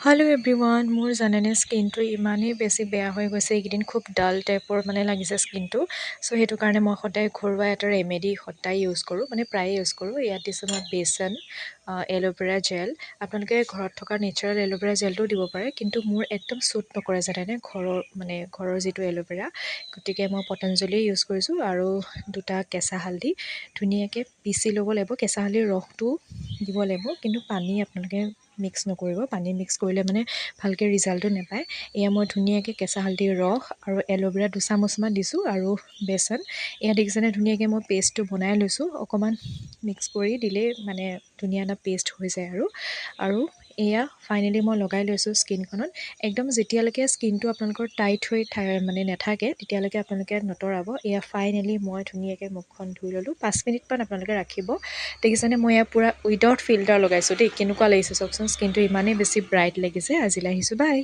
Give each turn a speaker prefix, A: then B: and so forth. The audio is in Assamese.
A: হেল্ল' এভৰিৱান মোৰ জানেনে স্কিনটো ইমানেই বেছি বেয়া হৈ গৈছে এইকেইদিন খুব ডাল টাইপৰ লাগিছে স্কিনটো চ' সেইটো কাৰণে মই সদায় ঘৰুৱা এটা ৰেমেডি সদায় ইউজ কৰোঁ প্ৰায়ে ইউজ কৰোঁ ইয়াত দিছোঁ মই বেচন এল'ভেৰা জেল আপোনালোকে ঘৰত থকা নেচাৰেল এল'ভেৰা জেলটোও দিব পাৰে কিন্তু মোৰ একদম শ্বুট নকৰে জানেনে ঘৰৰ যিটো এল'ভেৰা গতিকে মই পতঞ্জলিয়ে ইউজ কৰিছোঁ আৰু দুটা কেঁচা হালধি ধুনীয়াকৈ পিচি ল'ব লাগিব কেঁচা হালধিৰ ৰসটো দিব লাগিব কিন্তু পানী আপোনালোকে মিক্স নকৰিব পানী মিক্স কৰিলে ভালকৈ ৰিজাল্টটো নাপায় এয়া মই ধুনীয়াকৈ কেঁচা হালধিৰ ৰস আৰু এল'ভেৰা দুচামুচমান দিছোঁ আৰু বেচন এয়া দেখিছেনে ধুনীয়াকৈ মই পেষ্টটো বনাই লৈছোঁ অকণমান মিক্স কৰি দিলেই ধুনীয়া এটা পেষ্ট হৈ যায় আৰু এয়া ফাইনেলি মই লগাই লৈছোঁ স্কিনখনত একদম যেতিয়ালৈকে স্কিনটো আপোনালোকৰ টাইট হৈ নাথাকে তেতিয়ালৈকে আপোনালোকে নতৰাব এয়া ফাইনেলি মই ধুনীয়াকৈ মুখখন ধুই ল'লোঁ 5 মিনিটমান আপোনালোকে ৰাখিব দেখিছেনে মই এয়া পূৰা উইদাউট ফিল্টাৰ লগাইছোঁ দেই কেনেকুৱা লাগিছে চাওকচোন স্কিনটো ইমানেই বেছি ব্ৰাইট লাগিছে আজিলৈ আহিছোঁ বাই